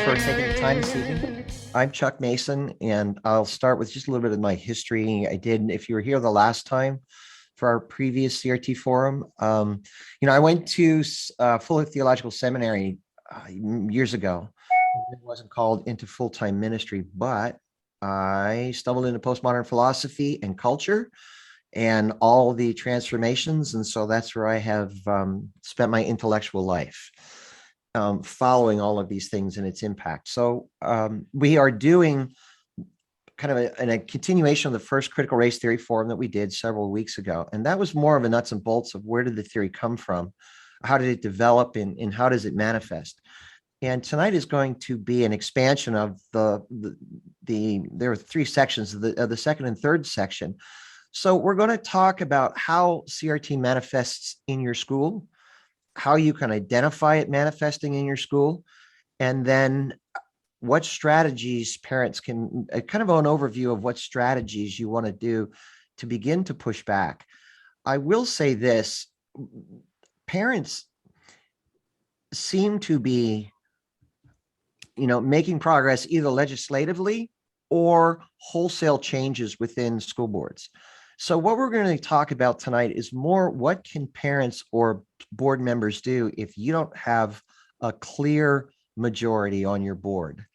for taking the time this evening. I'm Chuck Mason, and I'll start with just a little bit of my history. If you were here the last time for our previous CRT forum, I went to Fuller Theological Seminary years ago. It wasn't called into full-time ministry, but I stumbled into postmodern philosophy and culture and all the transformations. And so that's where I have spent my intellectual life, following all of these things and its impact. So we are doing kind of a continuation of the first critical race theory forum that we did several weeks ago. And that was more of a nuts and bolts of where did the theory come from? How did it develop and how does it manifest? And tonight is going to be an expansion of there are three sections of the second and third section. So we're going to talk about how CRT manifests in your school, how you can identify it manifesting in your school, and then what strategies parents can, kind of an overview of what strategies you want to do to begin to push back. I will say this, parents seem to be, making progress either legislatively or wholesale changes within school boards. So what we're going to talk about tonight is more what can parents or board members do if you don't have a clear majority on your board.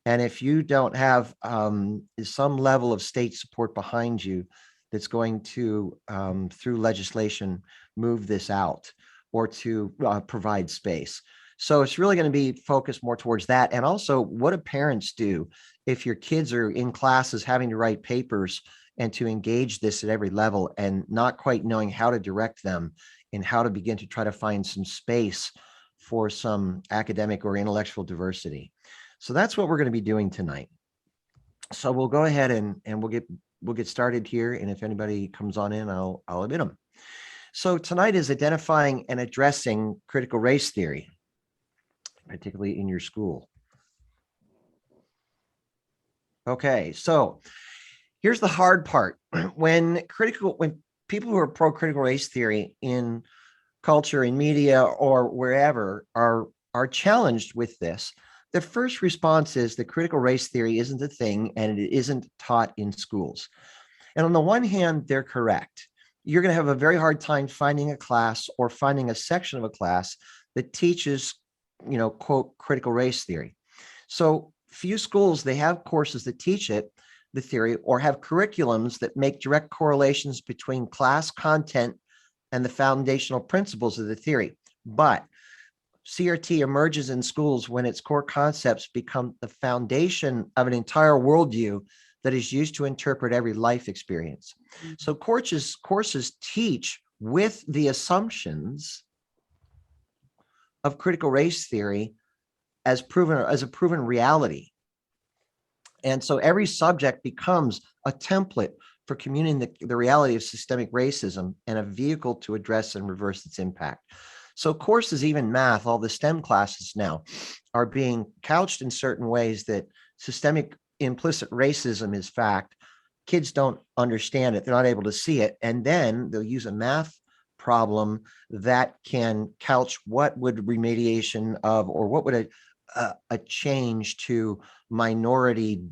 And if you don't have some level of state support behind you that's going to, through legislation, move this out or to provide space. So it's really going to be focused more towards that. And also, what do parents do if your kids are in classes having to write papers and to engage this at every level and not quite knowing how to direct them and how to begin to try to find some space for some academic or intellectual diversity. So that's what we're going to be doing tonight. So we'll go ahead and we'll get started here. And if anybody comes on in, I'll admit them. So tonight is identifying and addressing critical race theory, particularly in your school. Okay, so here's the hard part. When people who are pro critical race theory in culture, in media, or wherever are challenged with this, the first response is that critical race theory isn't a thing and it isn't taught in schools. And on the one hand, they're correct. You're going to have a very hard time finding a class or finding a section of a class that teaches, quote, critical race theory. So few schools, they have courses that teach it, the theory, or have curriculums that make direct correlations between class content and the foundational principles of the theory. But CRT emerges in schools when its core concepts become the foundation of an entire worldview that is used to interpret every life experience. So courses teach with the assumptions of critical race theory as a proven reality. And so every subject becomes a template for communicating the reality of systemic racism and a vehicle to address and reverse its impact. So courses, even math, all the STEM classes now are being couched in certain ways that systemic implicit racism is fact. Kids don't understand it. They're not able to see it. And then they'll use a math problem that can couch what would remediation of, or what would a change to minority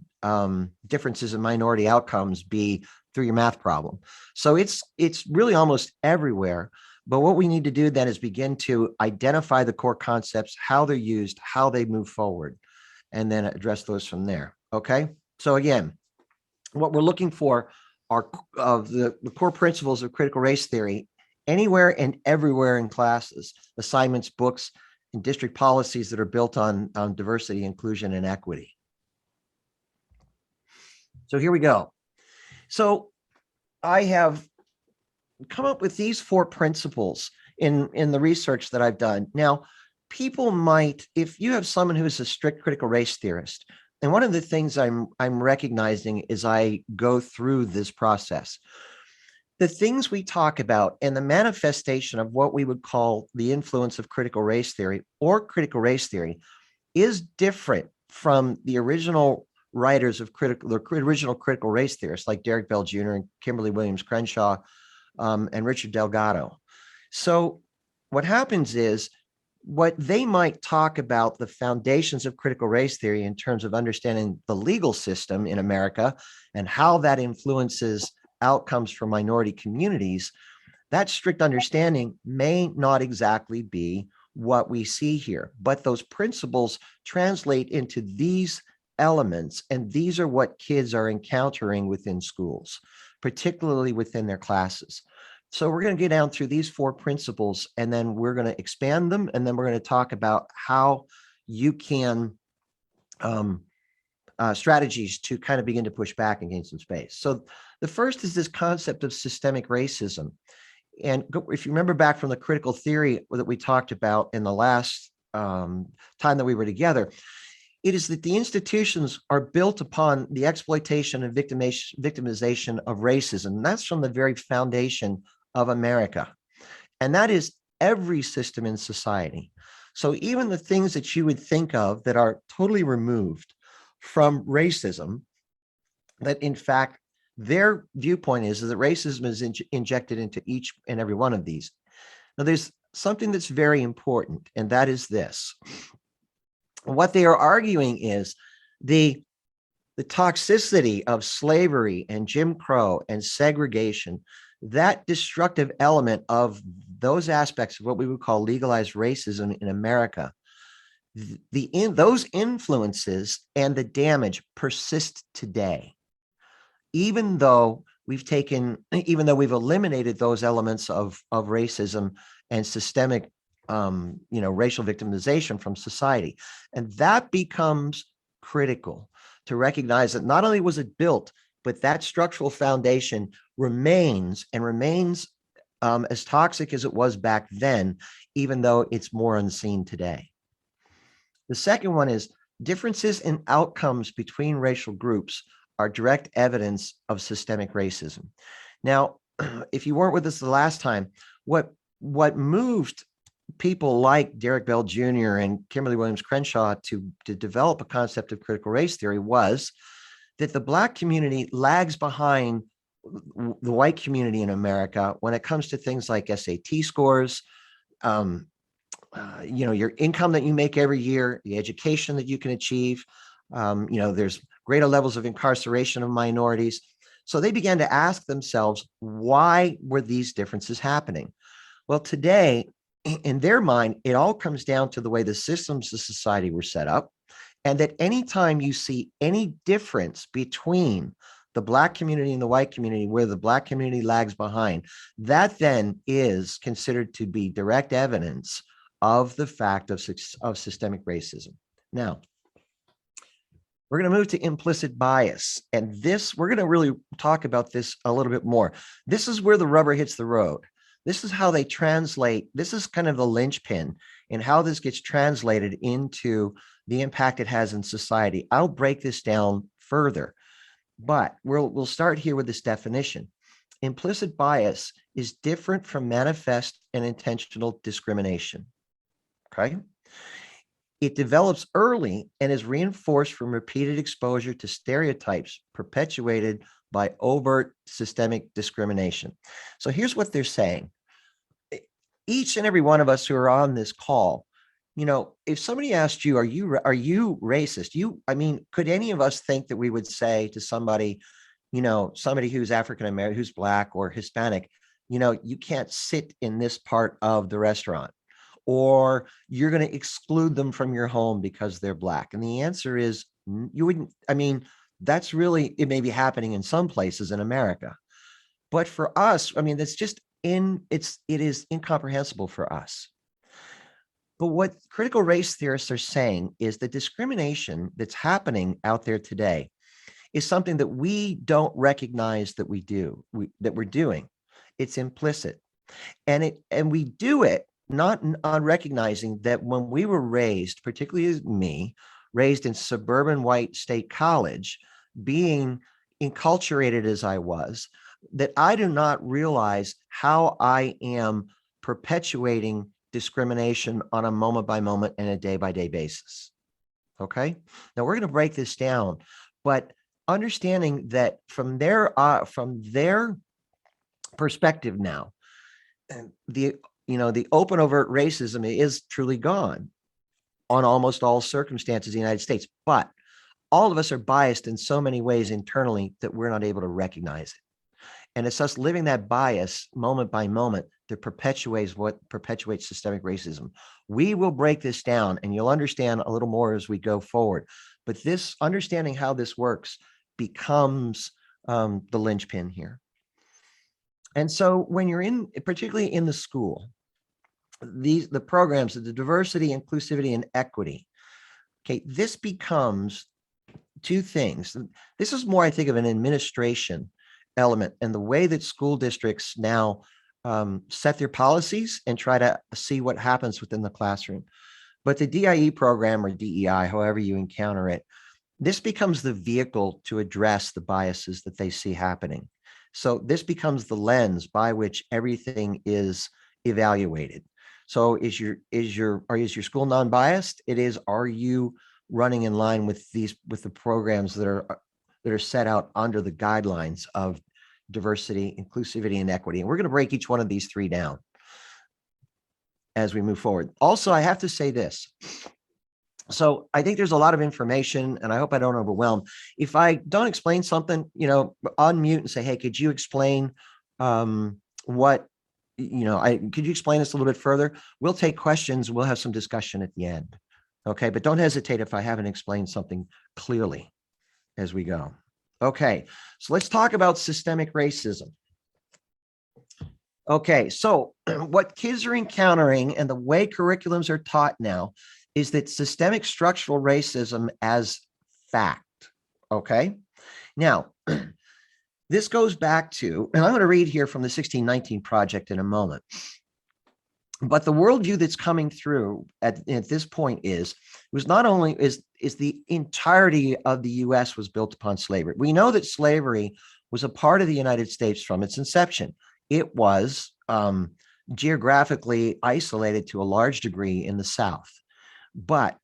differences in minority outcomes be through your math problem. So it's really almost everywhere. But what we need to do then is begin to identify the core concepts, how they're used, how they move forward, and then address those from there. Okay. So again, what we're looking for are the core principles of critical race theory anywhere and everywhere in classes, assignments, books, and district policies that are built on diversity, inclusion, and equity. So here we go. So I have come up with these four principles in the research that I've done. Now, people might, if you have someone who is a strict critical race theorist, and one of the things I'm recognizing as I go through this process, the things we talk about and the manifestation of what we would call the influence of critical race theory or critical race theory is different from the original writers of the original critical race theorists like Derek Bell Jr. and Kimberly Williams Crenshaw and Richard Delgado. So what happens is what they might talk about the foundations of critical race theory in terms of understanding the legal system in America and how that influences outcomes for minority communities, that strict understanding may not exactly be what we see here, but those principles translate into these elements, and these are what kids are encountering within schools, particularly within their classes. So we're going to get down through these 4 principles, and then we're going to expand them, and then we're going to talk about how you can strategies to kind of begin to push back and gain some space. So the first is this concept of systemic racism. And if you remember back from the critical theory that we talked about in the last time that we were together, it is that the institutions are built upon the exploitation and victimization of racism. And that's from the very foundation of America. And that is every system in society. So even the things that you would think of that are totally removed from racism, that in fact, their viewpoint is that racism is injected into each and every one of these. Now, there's something that's very important, and that is this. What they are arguing is the toxicity of slavery and Jim Crow and segregation, that destructive element of those aspects of what we would call legalized racism in America, those influences and the damage persist today. Even though we've eliminated those elements of racism and systemic racial victimization from society. And that becomes critical to recognize that not only was it built, but that structural foundation remains as toxic as it was back then, even though it's more unseen today. The second one is differences in outcomes between racial groups are direct evidence of systemic racism. Now, if you weren't with us the last time, what moved people like Derek Bell Jr. and Kimberly Williams Crenshaw to develop a concept of critical race theory was that the Black community lags behind the white community in America when it comes to things like SAT scores, your income that you make every year, the education that you can achieve. There's greater levels of incarceration of minorities. So they began to ask themselves, why were these differences happening? Well, today, in their mind, it all comes down to the way the systems of society were set up, and that anytime you see any difference between the Black community and the white community, where the Black community lags behind, that then is considered to be direct evidence of the fact of systemic racism. Now, we're going to move to implicit bias. And this, we're going to really talk about this a little bit more. This is where the rubber hits the road. This is how they translate. This is kind of the linchpin in how this gets translated into the impact it has in society. I'll break this down further, but we'll start here with this definition. Implicit bias is different from manifest and intentional discrimination. Okay. It develops early and is reinforced from repeated exposure to stereotypes perpetuated by overt systemic discrimination. So here's what they're saying. Each and every one of us who are on this call, if somebody asked you, are you racist? Could any of us think that we would say to somebody, somebody who's African American, who's Black or Hispanic, you can't sit in this part of the restaurant, or you're going to exclude them from your home because they're Black? And the answer is you wouldn't. That's really, it may be happening in some places in America, but for us, that's just it is incomprehensible for us. But what critical race theorists are saying is the discrimination that's happening out there today is something that we don't recognize that we're doing. It's implicit. And we do it not on recognizing that when we were raised, particularly as me, raised in suburban white state college, being enculturated as I was, that I do not realize how I am perpetuating discrimination on a moment by moment and a day by day basis. Okay. Now we're going to break this down, but understanding that from their perspective now, the open overt racism is truly gone on almost all circumstances in the United States, but all of us are biased in so many ways internally that we're not able to recognize it. And it's us living that bias moment by moment that perpetuates systemic racism. We will break this down and you'll understand a little more as we go forward. But this understanding how this works becomes the linchpin here. And so when you're particularly in the school, the programs of the diversity, inclusivity, and equity, okay, this becomes two things. This is more, I think, of an administration element and the way that school districts now set their policies and try to see what happens within the classroom. But the DIE program, or DEI, however you encounter it, this becomes the vehicle to address the biases that they see happening. So this becomes the lens by which everything is evaluated. So is your school non-biased? It is. Are you running in line with the programs that are set out under the guidelines of diversity, inclusivity, and equity? And we're going to break each one of these three down as we move forward. Also, I have to say this. So I think there's a lot of information and I hope I don't overwhelm. If I don't explain something, unmute and say, hey, could you explain could you explain this a little bit further? We'll take questions. We'll have some discussion at the end. Okay. But don't hesitate if I haven't explained something clearly as we go. Okay. So let's talk about systemic racism. Okay. So what kids are encountering and the way curriculums are taught now is that systemic structural racism as fact. Okay. Now, this goes back to, and I'm going to read here from the 1619 Project in a moment. But the worldview that's coming through at this point is not only is the entirety of the U.S. was built upon slavery. We know that slavery was a part of the United States from its inception. It was geographically isolated to a large degree in the South. But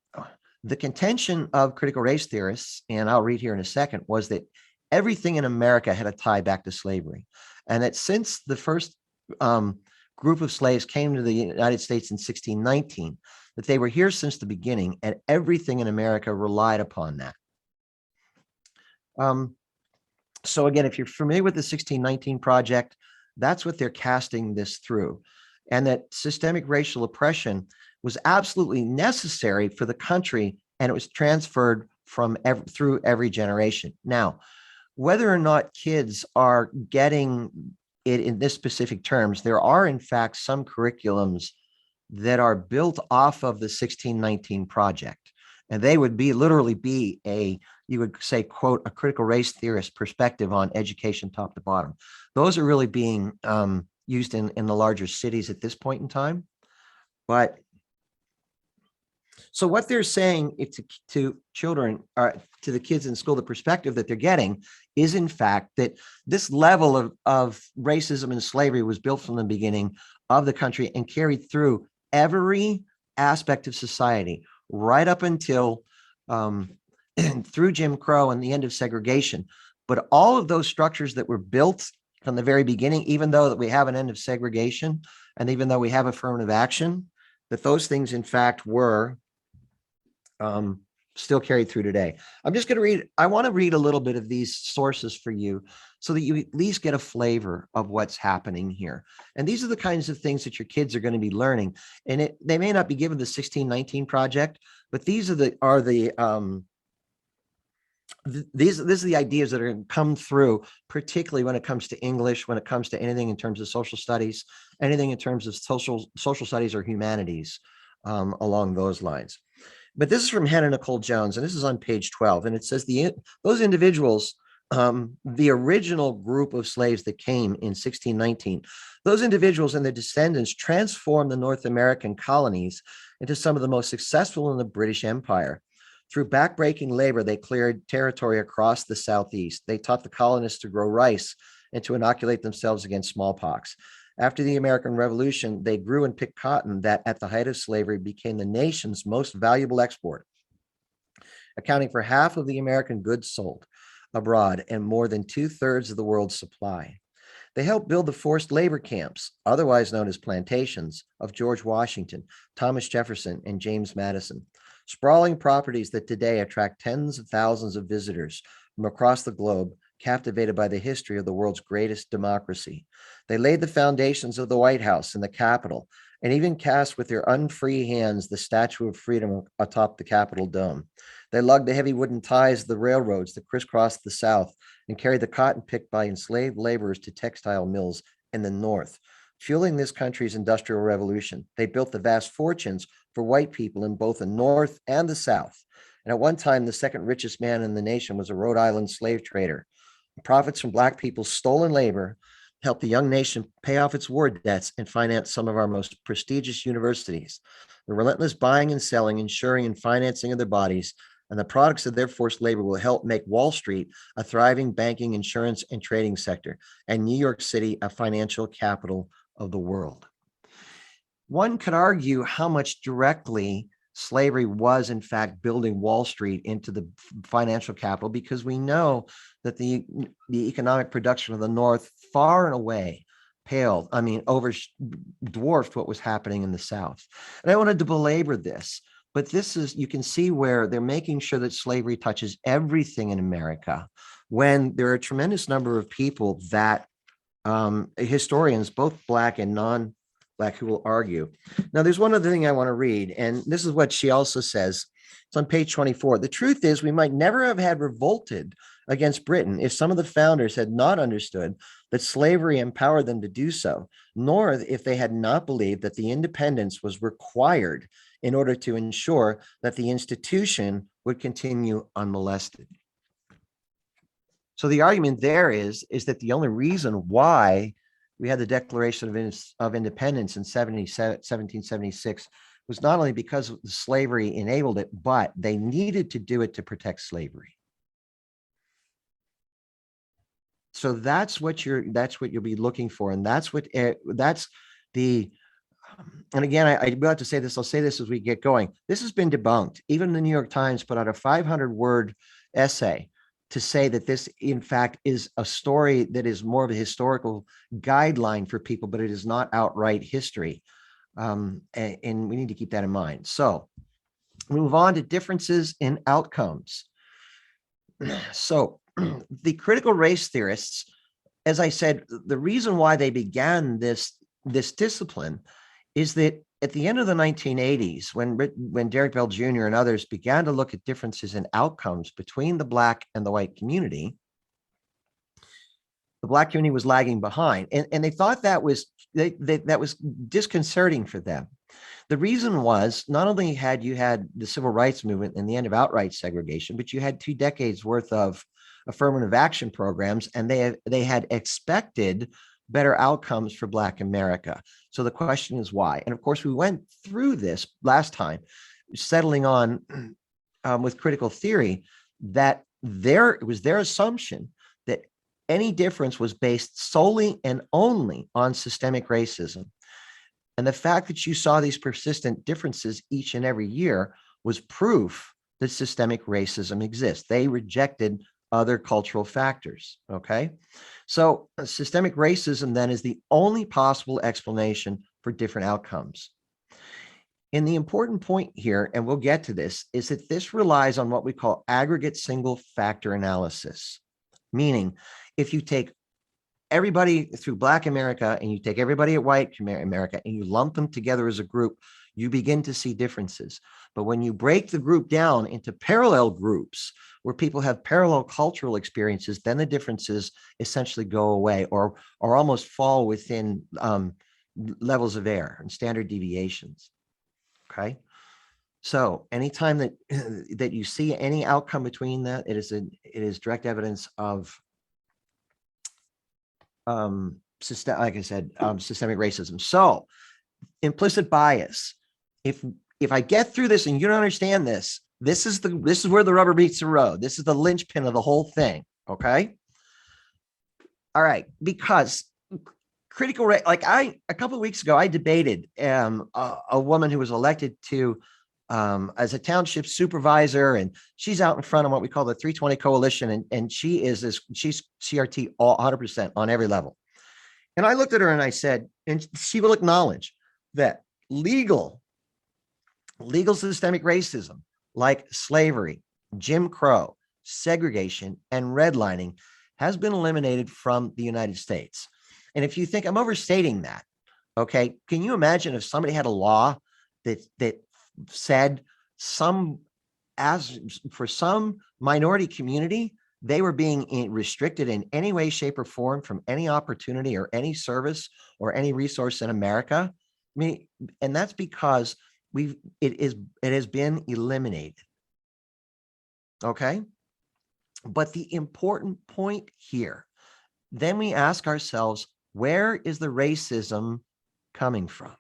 the contention of critical race theorists, and I'll read here in a second, was that everything in America had a tie back to slavery. And that since the first group of slaves came to the United States in 1619, that they were here since the beginning, and everything in America relied upon that. So again, if you're familiar with the 1619 Project, that's what they're casting this through. And that systemic racial oppression was absolutely necessary for the country, and it was transferred through every generation. Now, whether or not kids are getting it in this specific terms, there are in fact some curriculums that are built off of the 1619 Project, and they would literally be you would say, quote, a critical race theorist perspective on education top to bottom. Those are really being used in the larger cities at this point in time. But so what they're saying to children, to the kids in school, the perspective that they're getting is in fact that this level of racism and slavery was built from the beginning of the country and carried through every aspect of society, right up until through Jim Crow and the end of segregation. But all of those structures that were built from the very beginning, even though that we have an end of segregation, and even though we have affirmative action, that those things in fact were still carried through today. I'm just going to read, I want to read a little bit of these sources for you so that you at least get a flavor of what's happening here. And these are the kinds of things that your kids are going to be learning. And they may not be given the 1619 Project, but these are the these are the ideas that are going to come through, particularly when it comes to English, when it comes to anything in terms of social studies, anything in terms of social studies or humanities along those lines. But this is from Hannah Nicole Jones, and this is on page 12. And it says those individuals, the original group of slaves that came in 1619, those individuals and their descendants transformed the North American colonies into some of the most successful in the British Empire. Through backbreaking labor, they cleared territory across the Southeast. They taught the colonists to grow rice and to inoculate themselves against smallpox. After the American Revolution, they grew and picked cotton that at the height of slavery became the nation's most valuable export, accounting for half of the American goods sold abroad and more than 2/3 of the world's supply. They helped build the forced labor camps, otherwise known as plantations, of George Washington, Thomas Jefferson, and James Madison, sprawling properties that today attract tens of thousands of visitors from across the globe, captivated by the history of the world's greatest democracy. They laid the foundations of the White House and the Capitol, and even cast with their unfree hands the Statue of Freedom atop the Capitol dome. They lugged the heavy wooden ties of the railroads that crisscrossed the South and carried the cotton picked by enslaved laborers to textile mills in the North, fueling this country's industrial revolution. They built the vast fortunes for white people in both the North and the South. And at one time, the second richest man in the nation was a Rhode Island slave trader. Profits from Black people's stolen labor helped the young nation pay off its war debts and finance some of our most prestigious universities. The relentless buying and selling, insuring, and financing of their bodies and the products of their forced labor will help make Wall Street a thriving banking, insurance, and trading sector, and New York City a financial capital of the world. One could argue how much directly slavery was, in fact, building Wall Street into the financial capital, because we know that the economic production of the North far and away dwarfed what was happening in the South. And I wanted to belabor this, but this is, you can see where they're making sure that slavery touches everything in America, when there are a tremendous number of people that historians, both Black and non-Black, who will argue. Now, there's one other thing I want to read, and this is what she also says. It's on page 24. The truth is, we might never have had revolted against Britain if some of the founders had not understood that slavery empowered them to do so, nor if they had not believed that the independence was required in order to ensure that the institution would continue unmolested. So the argument there is that the only reason why we had the Declaration of Independence in 1776 was not only because slavery enabled it, but they needed to do it to protect slavery. So that's what you'll be looking for, and that's the. And again, I will have to say this. I'll say this as we get going. This has been debunked. Even the New York Times put out a 500-word essay to say that this, in fact, is a story that is more of a historical guideline for people, but it is not outright history. And we need to keep that in mind. So we move on to differences in outcomes. So the critical race theorists, as I said, the reason why they began this discipline is that at the end of the 1980s, when Derek Bell Jr. and others began to look at differences in outcomes between the Black and the white community, the Black community was lagging behind, and they thought that was disconcerting for them. The reason was, not only had you had the civil rights movement and the end of outright segregation, but you had 2 decades worth of affirmative action programs, and they had expected better outcomes for Black America. So the question is why? And of course, we went through this last time, settling on with critical theory that it was their assumption that any difference was based solely and only on systemic racism. And the fact that you saw these persistent differences each and every year was proof that systemic racism exists. They rejected other cultural factors, okay? So systemic racism then is the only possible explanation for different outcomes. And the important point here, and we'll get to this, is that this relies on what we call aggregate single factor analysis. Meaning, if you take everybody through Black America and you take everybody at white America and you lump them together as a group, you begin to see differences. But when you break the group down into parallel groups where people have parallel cultural experiences, then the differences essentially go away or almost fall within levels of error and standard deviations. Okay. So anytime that you see any outcome between that, it is direct evidence of like I said, systemic racism. So implicit bias. If I get through this and you don't understand this, this is where the rubber meets the road. This is the linchpin of the whole thing. Okay. All right. Because critical race, like a couple of weeks ago, I debated a woman who was elected to as a township supervisor, and she's out in front of what we call the 320 coalition. And she's CRT all 100% on every level. And I looked at her and I said, and she will acknowledge that legal systemic racism like slavery, Jim Crow, segregation, and redlining has been eliminated from the United States. And if you think I'm overstating that, okay, can you imagine if somebody had a law that said as for some minority community, they were being restricted in any way, shape, or form from any opportunity or any service or any resource in America? I mean, and that's because it has been eliminated. Okay. But the important point here, then we ask ourselves, where is the racism coming from?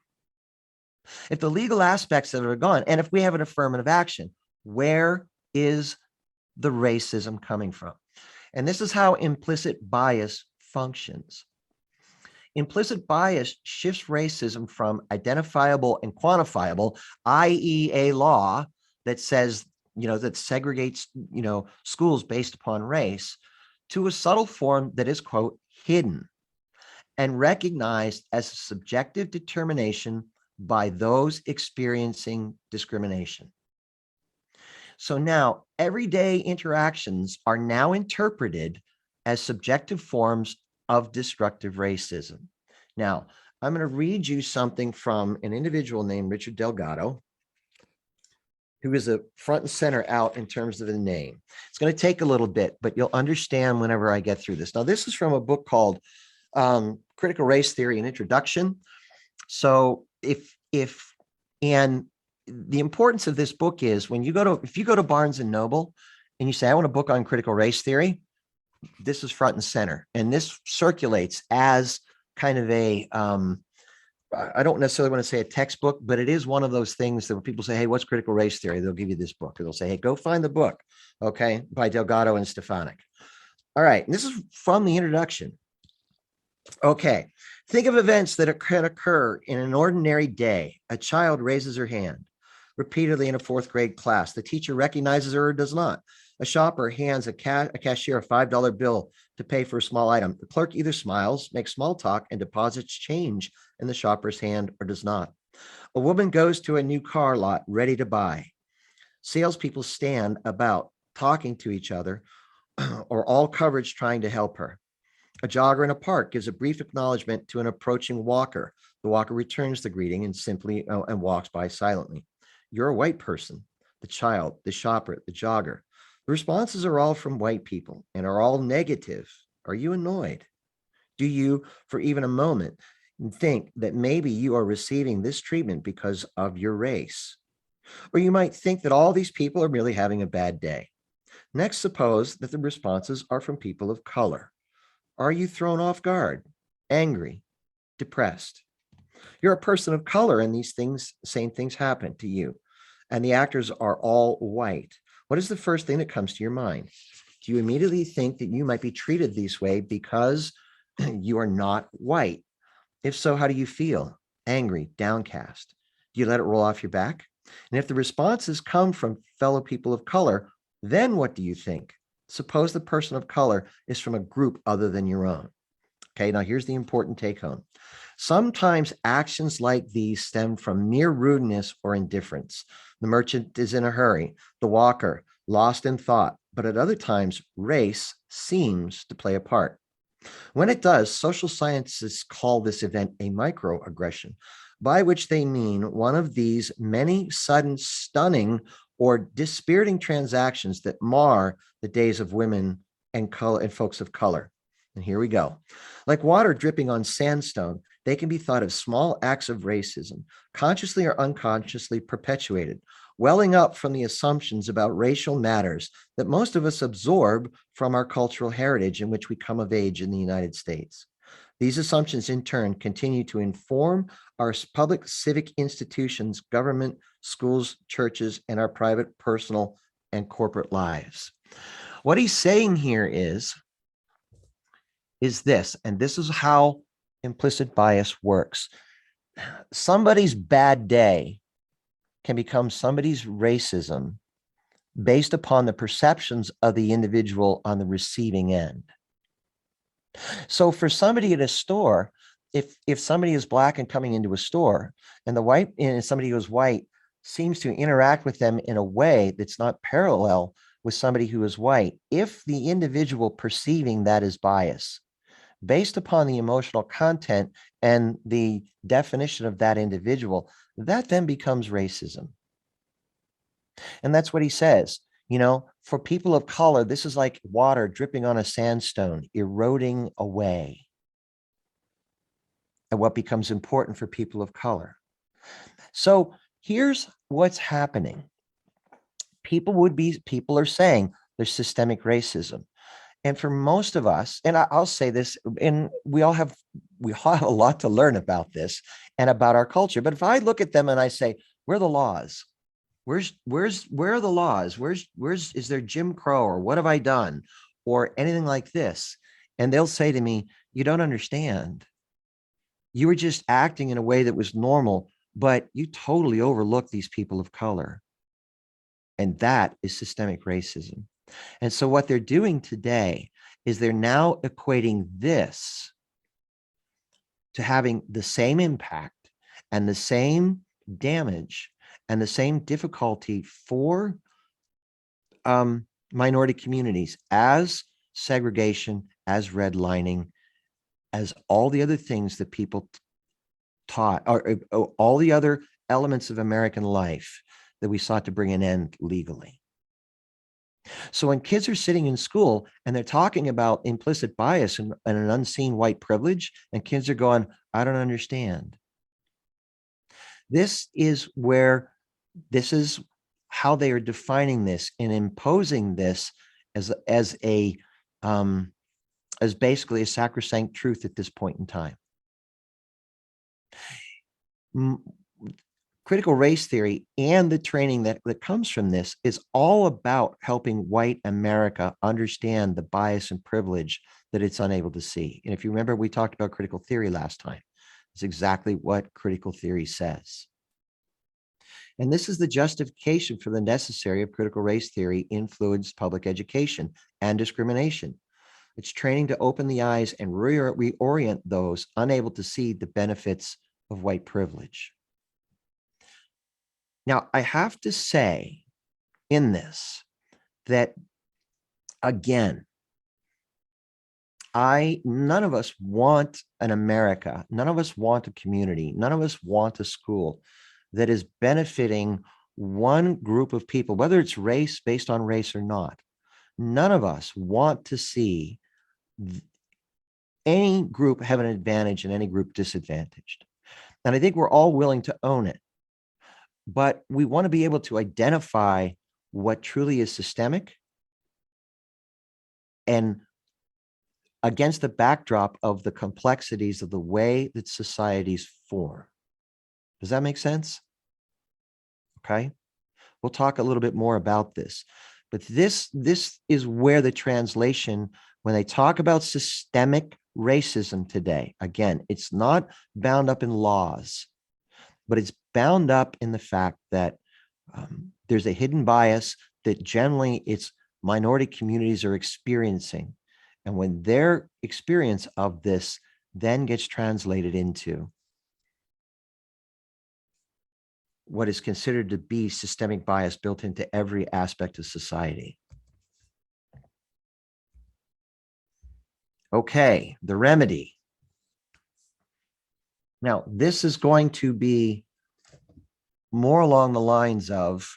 If the legal aspects of it are gone, and if we have an affirmative action, where is the racism coming from? And this is how implicit bias functions. Implicit bias shifts racism from identifiable and quantifiable, i.e., a law that says, that segregates, schools based upon race, to a subtle form that is, quote, hidden and recognized as a subjective determination by those experiencing discrimination. So now everyday interactions are now interpreted as subjective forms of destructive racism. Now, I'm going to read you something from an individual named Richard Delgado, who is a front and center out in terms of the name. It's going to take a little bit, but you'll understand whenever I get through this. Now, this is from a book called Critical Race Theory, an Introduction. So and the importance of this book is if you go to Barnes and Noble and you say, I want a book on critical race theory, this is front and center. And this circulates as kind of a, I don't necessarily want to say a textbook, but it is one of those things that when people say, hey, what's critical race theory? They'll give you this book. Or they'll say, hey, go find the book, okay, by Delgado and Stefanik. All right, and this is from the introduction. Okay, think of events that can occur in an ordinary day. A child raises her hand repeatedly in a fourth grade class. The teacher recognizes her or does not. A shopper hands a cashier a $5 bill to pay for a small item. The clerk either smiles, makes small talk, and deposits change in the shopper's hand or does not. A woman goes to a new car lot ready to buy. Salespeople stand about talking to each other or all coverage trying to help her. A jogger in a park gives a brief acknowledgement to an approaching walker. The walker returns the greeting and simply and walks by silently. You're a white person, the child, the shopper, the jogger. The responses are all from white people and are all negative. Are you annoyed? Do you, for even a moment, think that maybe you are receiving this treatment because of your race? Or you might think that all these people are merely having a bad day. Next, suppose that the responses are from people of color. Are you thrown off guard, angry, depressed? You're a person of color and these same things happen to you. And the actors are all white. What is the first thing that comes to your mind? Do you immediately think that you might be treated this way because you are not white? If so, how do you feel? Angry, downcast? Do you let it roll off your back? And if the responses come from fellow people of color, then what do you think? Suppose the person of color is from a group other than your own. Okay, now here's the important take home. Sometimes actions like these stem from mere rudeness or indifference. The merchant is in a hurry, the walker lost in thought, but at other times, race seems to play a part. When it does, social scientists call this event a microaggression, by which they mean one of these many sudden, stunning, or dispiriting transactions that mar the days of women and color and folks of color. And here we go. Like water dripping on sandstone, they can be thought of small acts of racism, consciously or unconsciously perpetuated, welling up from the assumptions about racial matters that most of us absorb from our cultural heritage in which we come of age in the United States. These assumptions, in turn, continue to inform our public civic institutions, government, schools, churches, and our private, personal, and corporate lives. What he's saying here is this, and this is how implicit bias works. Somebody's bad day can become somebody's racism based upon the perceptions of the individual on the receiving end. So for somebody at a store, if somebody is black and coming into a store, and somebody who is white seems to interact with them in a way that's not parallel with somebody who is white, if the individual perceiving that is bias based upon the emotional content and the definition of that individual, that then becomes racism. And that's what he says. For people of color, this is like water dripping on a sandstone, eroding away at what becomes important for people of color. So here's what's happening. People are saying there's systemic racism. And for most of us, and I'll say this, and we all have a lot to learn about this and about our culture. But if I look at them and I say, where are the laws? Where are the laws? Is there Jim Crow, or what have I done, or anything like this? And they'll say to me, you don't understand. You were just acting in a way that was normal, but you totally overlooked these people of color. And that is systemic racism. And so what they're doing today is they're now equating this to having the same impact and the same damage and the same difficulty for minority communities as segregation, as redlining, as all the other things that people taught, or all the other elements of American life that we sought to bring an end legally. So when kids are sitting in school and they're talking about implicit bias and an unseen white privilege, and kids are going, I don't understand. This is how they are defining this and imposing this as basically a sacrosanct truth at this point in time. Critical race theory and the training that comes from this is all about helping white America understand the bias and privilege that it's unable to see. And if you remember, we talked about critical theory last time. It's exactly what critical theory says. And this is the justification for the necessary of critical race theory influenced public education and discrimination. It's training to open the eyes and reorient those unable to see the benefits of white privilege. Now, I have to say in this that, again, none of us want an America, none of us want a community, none of us want a school that is benefiting one group of people, whether it's race, based on race or not. None of us want to see any group have an advantage and any group disadvantaged. And I think we're all willing to own it. But we want to be able to identify what truly is systemic and against the backdrop of the complexities of the way that societies form. Does that make sense? Okay. We'll talk a little bit more about this. But this is where the translation, when they talk about systemic racism today, again, it's not bound up in laws, but it's bound up in the fact that there's a hidden bias that generally it's minority communities are experiencing. And when their experience of this then gets translated into what is considered to be systemic bias built into every aspect of society. Okay, the remedy. Now, this is going to be more along the lines of,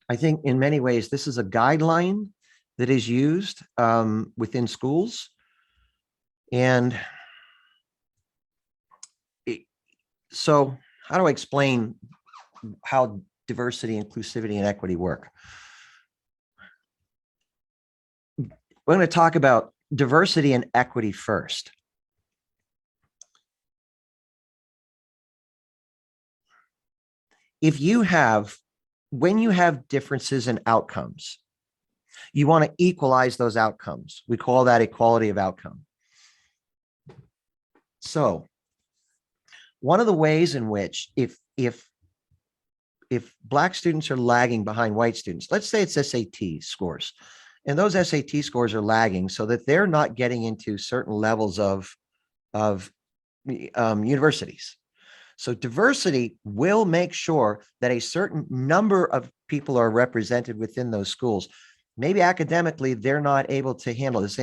I think in many ways, this is a guideline that is used within schools. And so how do I explain how diversity, inclusivity, and equity work? We're going to talk about diversity and equity first. When you have differences in outcomes, you want to equalize those outcomes. We call that equality of outcome. So one of the ways in which if Black students are lagging behind white students, let's say it's SAT scores, and those SAT scores are lagging so that they're not getting into certain levels of of universities. So diversity will make sure that a certain number of people are represented within those schools. Maybe academically, they're not able to handle this.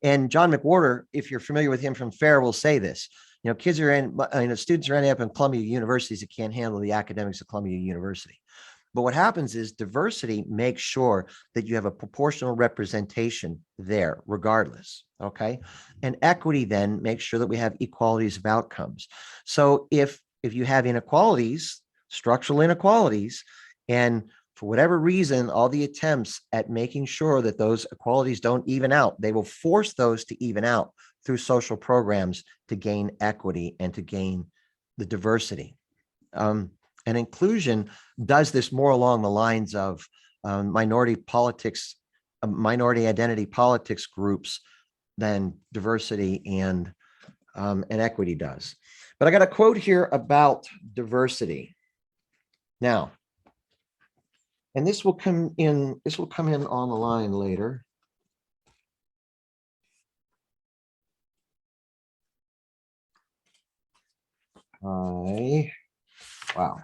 And John McWhorter, if you're familiar with him from FAIR, will say this. Kids are students are ending up in Columbia universities that can't handle the academics of Columbia University. But what happens is diversity makes sure that you have a proportional representation there, regardless. Okay. And equity then makes sure that we have equalities of outcomes. So if you have inequalities, structural inequalities, and for whatever reason, all the attempts at making sure that those equalities don't even out, they will force those to even out through social programs to gain equity and to gain the diversity. And inclusion does this more along the lines of minority politics, minority identity politics groups than diversity and equity does. But I got a quote here about diversity. Now, and this will come in on the line later. Wow.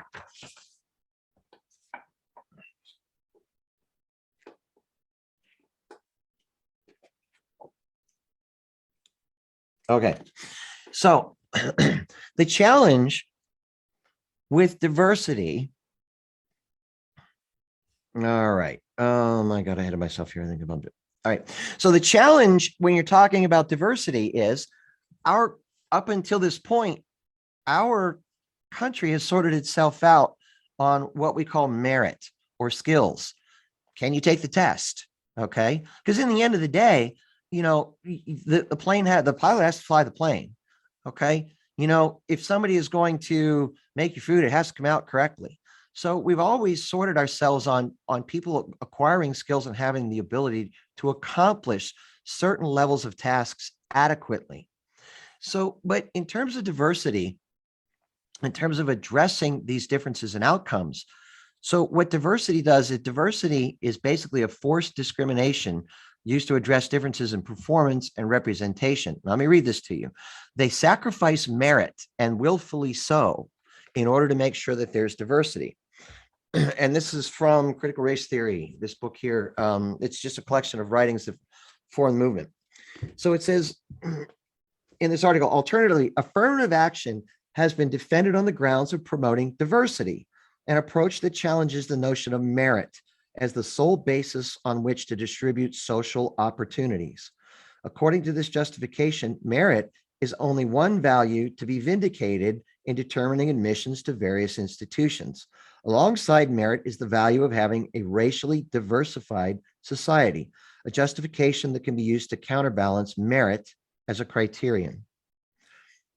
Okay. So the challenge with diversity. All right. I got ahead of myself here. I think I bumped it. All right. So the challenge when you're talking about diversity is up until this point, our country has sorted itself out on what we call merit or skills. Can you take the test? Okay. Because in the end of the day, the pilot has to fly the plane. Okay. If somebody is going to make your food, it has to come out correctly. So we've always sorted ourselves on people acquiring skills and having the ability to accomplish certain levels of tasks adequately. So, but in terms of diversity, in terms of addressing these differences in outcomes, so what diversity does is diversity is basically a forced discrimination used to address differences in performance and representation. Let me read this to you. They sacrifice merit, and willfully so, in order to make sure that there's diversity. And this is from Critical Race Theory, this book here. It's just a collection of writings of foreign movement. So it says in this article, alternatively, affirmative action has been defended on the grounds of promoting diversity, an approach that challenges the notion of merit as the sole basis on which to distribute social opportunities. According to this justification, merit is only one value to be vindicated in determining admissions to various institutions. Alongside merit is the value of having a racially diversified society, a justification that can be used to counterbalance merit as a criterion.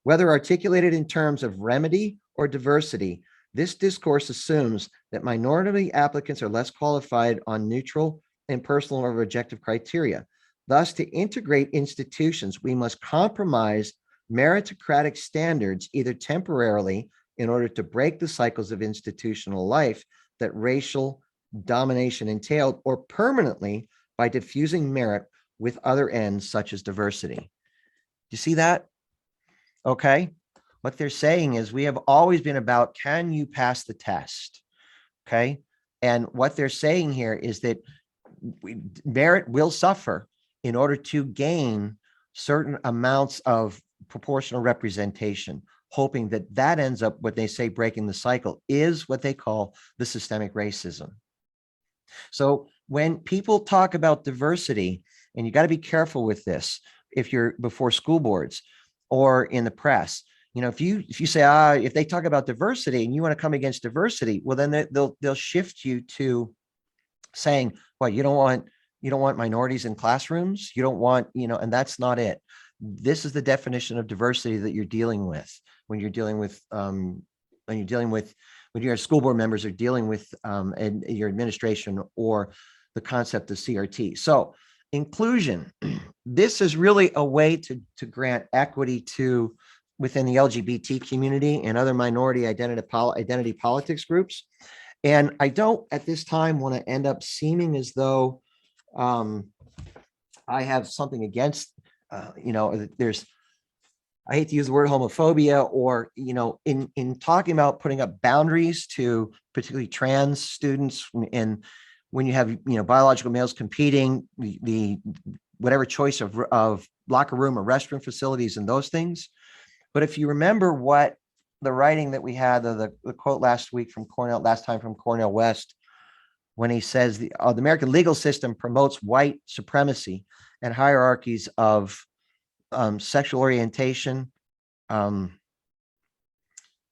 Whether articulated in terms of remedy or diversity, this discourse assumes that minority applicants are less qualified on neutral, impersonal, or objective criteria. Thus, to integrate institutions, we must compromise meritocratic standards either temporarily in order to break the cycles of institutional life that racial domination entailed, or permanently by diffusing merit with other ends such as diversity. Do you see that? Okay. What they're saying is we have always been about, can you pass the test? Okay. And what they're saying here is that merit will suffer in order to gain certain amounts of proportional representation, hoping that that ends up, what they say, breaking the cycle, is what they call the systemic racism. So when people talk about diversity, and you got to be careful with this if you're before school boards or in the press, if you say, if they talk about diversity and you want to come against diversity, well, then they'll shift you to saying, well, you don't want minorities in classrooms. You don't want, and that's not it. This is the definition of diversity that you're dealing with when your school board members are dealing with your administration or the concept of CRT. So inclusion, this is really a way to grant equity to within the LGBT community and other minority identity politics groups. And I don't at this time want to end up seeming as though I have something against, there's I hate to use the word homophobia, or, in talking about putting up boundaries to particularly trans students, and when you have, biological males competing, the whatever choice of locker room or restroom facilities and those things. But if you remember what the writing that we had, the quote last time from Cornel West, when he says the American legal system promotes white supremacy and hierarchies of sexual orientation,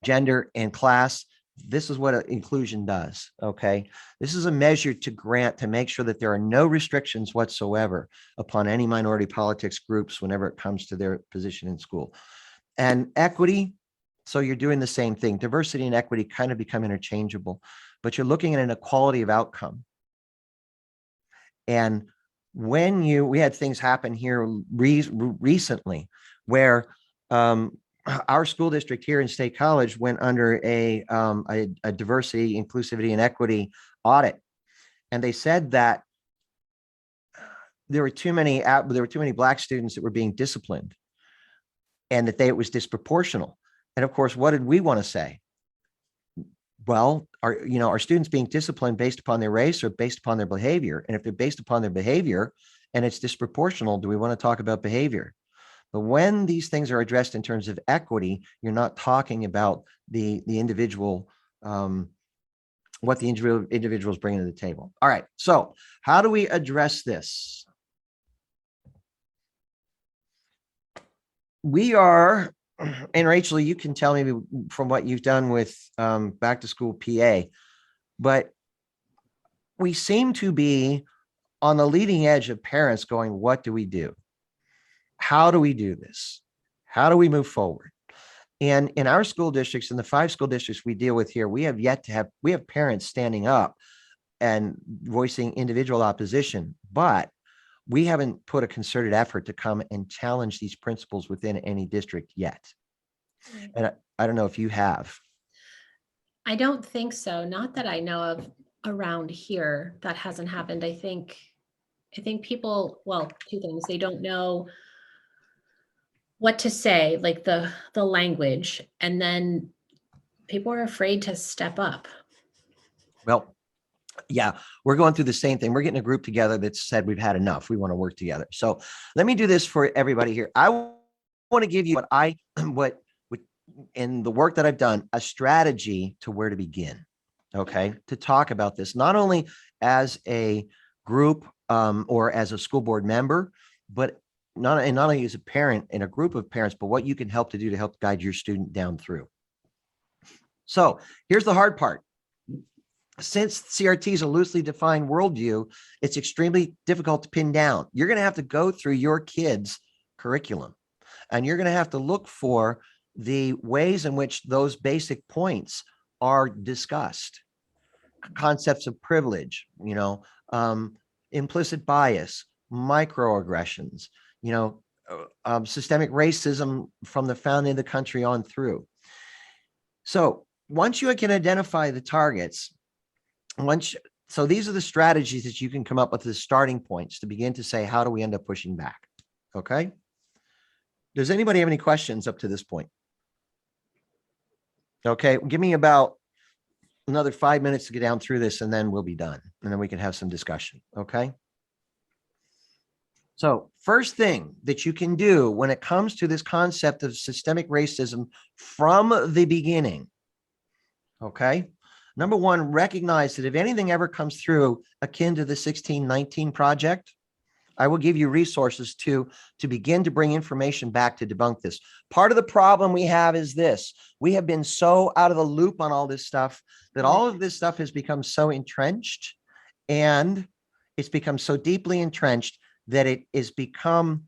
gender, and class. This is what inclusion does. Okay. This is a measure to make sure that there are no restrictions whatsoever upon any minority politics groups whenever it comes to their position in school. And equity. So you're doing the same thing. Diversity and equity kind of become interchangeable, but you're looking at an equality of outcome. And we had things happen here recently where our school district here in State College went under a diversity, inclusivity, and equity audit, and they said that there were too many Black students that were being disciplined, and that it was disproportional. And of course, what did we want to say? Well, are students being disciplined based upon their race or based upon their behavior? And if they're based upon their behavior and it's disproportional, do we want to talk about behavior? But when these things are addressed in terms of equity, you're not talking about the individual, what the individual is bringing to the table. All right. So how do we address this? We are, and Rachel, you can tell me from what you've done with Back to School PA, but we seem to be on the leading edge of parents going, what do we do? How do we do this? How do we move forward? And in our school districts, in the 5 school districts we deal with here, we have parents standing up and voicing individual opposition, but we haven't put a concerted effort to come and challenge these principles within any district yet. And I don't know if you have. I don't think so. Not that I know of around here. That hasn't happened. I think people, well, 2 things. They don't know what to say, like the language, and then people are afraid to step up. Well, yeah, we're going through the same thing. We're getting a group together that said we've had enough. We want to work together. So let me do this for everybody here. I want to give you what in the work that I've done, a strategy to where to begin. Okay, to talk about this, not only as a group or as a school board member, but not only as a parent in a group of parents, but what you can help to do to help guide your student down through. So here's the hard part. Since CRT is a loosely defined worldview, it's extremely difficult to pin down. You're going to have to go through your kids' curriculum, and you're going to have to look for the ways in which those basic points are discussed. Concepts of privilege, implicit bias, microaggressions, systemic racism from the founding of the country on through. So once you can identify the targets, so these are the strategies that you can come up with as starting points to begin to say, how do we end up pushing back? Okay. Does anybody have any questions up to this point? Okay. Give me about another 5 minutes to get down through this, and then we'll be done. And then we can have some discussion. Okay. So first thing that you can do when it comes to this concept of systemic racism from the beginning. Okay. Number one, recognize that if anything ever comes through akin to the 1619 Project, I will give you resources to begin to bring information back to debunk this. Part of the problem we have is this. We have been so out of the loop on all this stuff that all of this stuff has become so entrenched, and it's become so deeply entrenched that it is become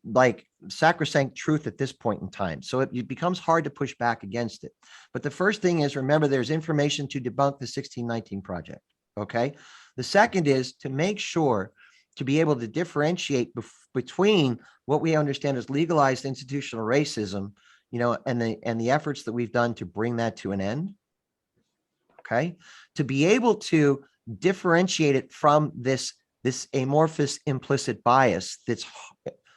like sacrosanct truth at this point in time. So it becomes hard to push back against it. But the first thing is, remember, there's information to debunk the 1619 Project. Okay. The second is to make sure to be able to differentiate between what we understand as legalized institutional racism, and the efforts that we've done to bring that to an end. Okay. To be able to differentiate it from this amorphous implicit bias that's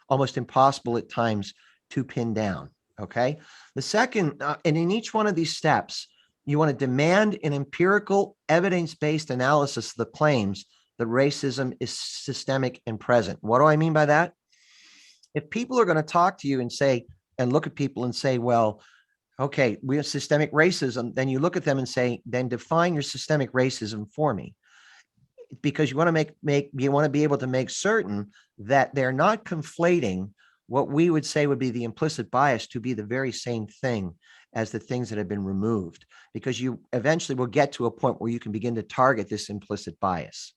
almost impossible at times to pin down. Okay. The second, and in each one of these steps, you want to demand an empirical evidence-based analysis of the claims that racism is systemic and present. What do I mean by that? If people are going to talk to you and say, and look at people and say, well, okay, we have systemic racism, then you look at them and say, then define your systemic racism for me. Because you want to you want to be able to make certain that they're not conflating what we would say would be the implicit bias to be the very same thing as the things that have been removed, because you eventually will get to a point where you can begin to target this implicit bias.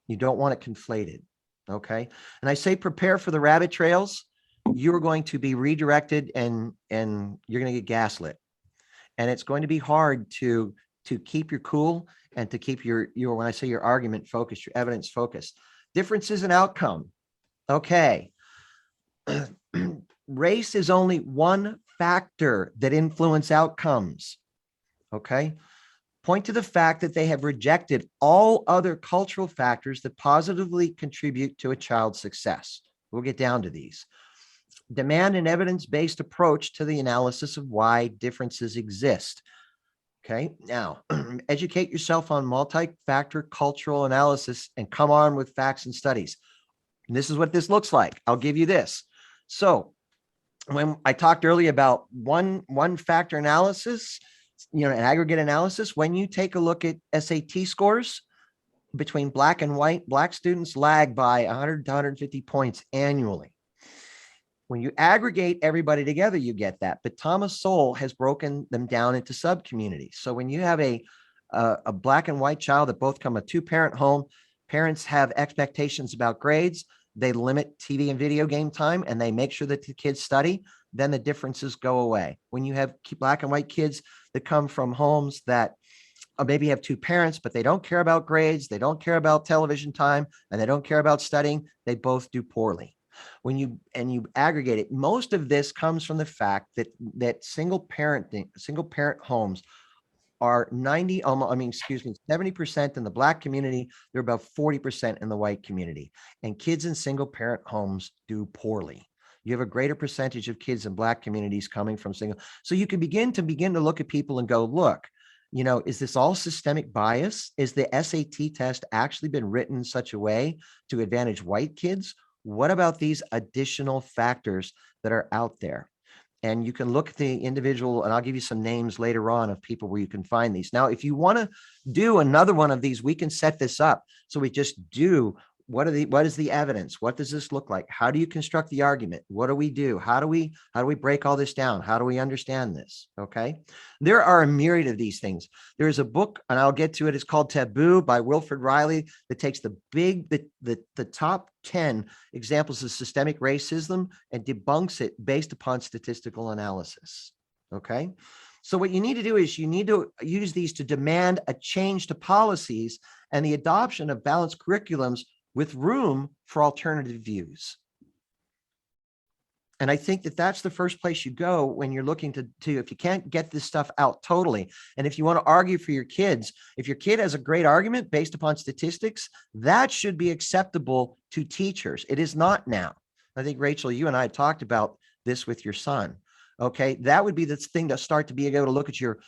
You don't want it conflated. Okay. And I say, prepare for the rabbit trails. You're going to be redirected and you're going to get gaslit. And it's going to be hard to keep your cool and to keep your, when I say your argument focused, your evidence focused. Differences in outcome. Okay. Race is only one factor that influence outcomes. Okay. Point to the fact that they have rejected all other cultural factors that positively contribute to a child's success. We'll get down to these. Demand an evidence-based approach to the analysis of why differences exist. Okay, now educate yourself on multi-factor cultural analysis and come on with facts and studies. And this is what this looks like. I'll give you this. So when I talked earlier about one factor analysis, an aggregate analysis, when you take a look at SAT scores between black and white, black students lag by 100 to 150 points annually. When you aggregate everybody together, you get that. But Thomas Sowell has broken them down into sub-communities. So when you have a black and white child that both come a two-parent home, parents have expectations about grades, they limit TV and video game time, and they make sure that the kids study, then the differences go away. When you have black and white kids that come from homes that maybe have two parents, but they don't care about grades, they don't care about television time, and they don't care about studying, they both do poorly. When you aggregate it, most of this comes from the fact that single parent homes are 70% in the black community. They're about 40% in the white community, and kids in single parent homes do poorly. You have a greater percentage of kids in black communities coming from single. So you can begin to look at people and go, look, is this all systemic bias? Is the SAT test actually been written in such a way to advantage white kids? What about these additional factors that are out there? And you can look at the individual, and I'll give you some names later on of people where you can find these. Now, if you want to do another one of these, we can set this up. So we just do, what is the evidence? What does this look like? How do you construct the argument? What do we do? How do we break all this down? How do we understand this? Okay. There are a myriad of these things. There is a book, and I'll get to it. It's called Taboo by Wilfred Riley, that takes the top 10 examples of systemic racism and debunks it based upon statistical analysis. Okay. So what you need to do is you need to use these to demand a change to policies and the adoption of balanced curriculums with room for alternative views. And I think that that's the first place you go when you're looking to if you can't get this stuff out totally. And if you want to argue for your kids, if your kid has a great argument based upon statistics, that should be acceptable to teachers. It is not now. I think, Rachel, you and I talked about this with your son. Okay, that would be the thing to start to be able to look at your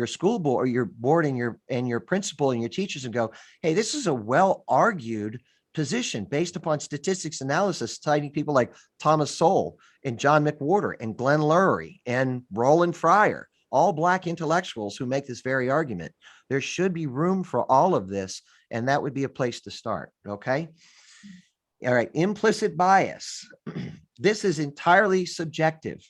school board or your board and your principal and your teachers and go, hey, this is a well-argued position based upon statistics analysis, citing people like Thomas Sowell and John McWhorter and Glenn Lurie and Roland Fryer, all black intellectuals who make this very argument. There should be room for all of this, and that would be a place to start. Okay. All right. Implicit bias. This is entirely subjective.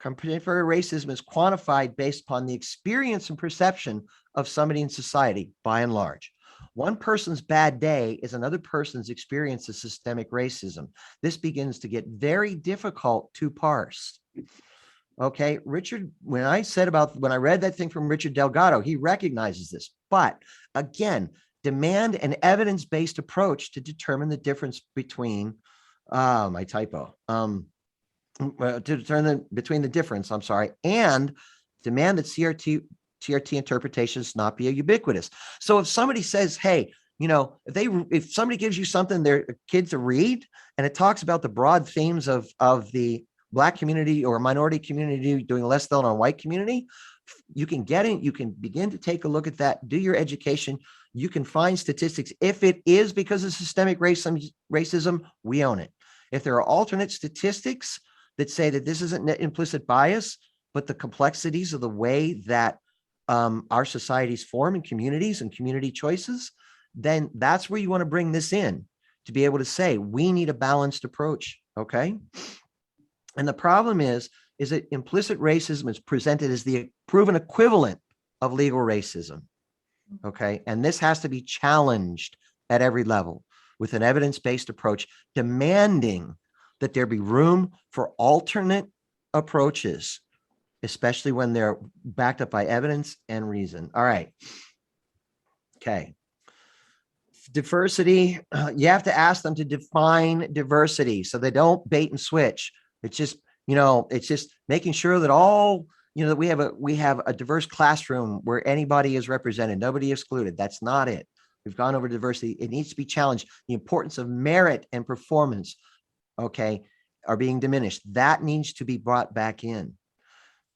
Contemporary racism is quantified based upon the experience and perception of somebody in society, by and large. One person's bad day is another person's experience of systemic racism. This begins to get very difficult to parse. Okay, Richard, when I read that thing from Richard Delgado, he recognizes this. But again, demand an evidence-based approach to determine the difference between, my typo, to determine between the difference, and demand that CRT interpretations not be ubiquitous. So if somebody says, hey, if somebody gives you something their kids to read, and it talks about the broad themes of the Black community or minority community doing less than on white community, you can get in, you can begin to take a look at that, do your education. You can find statistics. If it is because of systemic racism, we own it. If there are alternate statistics that say that this isn't implicit bias, but the complexities of the way that our societies form in communities and community choices, then that's where you want to bring this in to be able to say, we need a balanced approach, okay? And the problem is that implicit racism is presented as the proven equivalent of legal racism, okay? And this has to be challenged at every level with an evidence-based approach, demanding that there be room for alternate approaches, especially when they're backed up by evidence and reason. All right. Okay. Diversity, you have to ask them to define diversity so they don't bait and switch. It's just, it's just making sure that all, that we have a diverse classroom where anybody is represented, nobody excluded. That's not it. We've gone over diversity. It needs to be challenged. The importance of merit and performance, okay, are being diminished. That needs to be brought back in.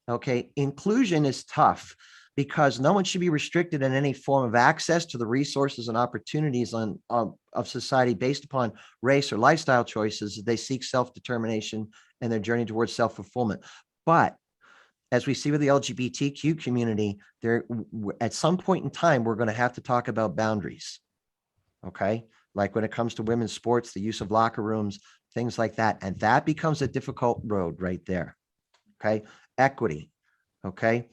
Okay, inclusion is tough because no one should be restricted in any form of access to the resources and opportunities of society based upon race or lifestyle choices as they seek self-determination and their journey towards self-fulfillment. But as we see with the LGBTQ community, there at some point in time, we're going to have to talk about boundaries. Okay, like when it comes to women's sports, the use of locker rooms, things like that. And that becomes a difficult road right there. Okay, equity. Okay.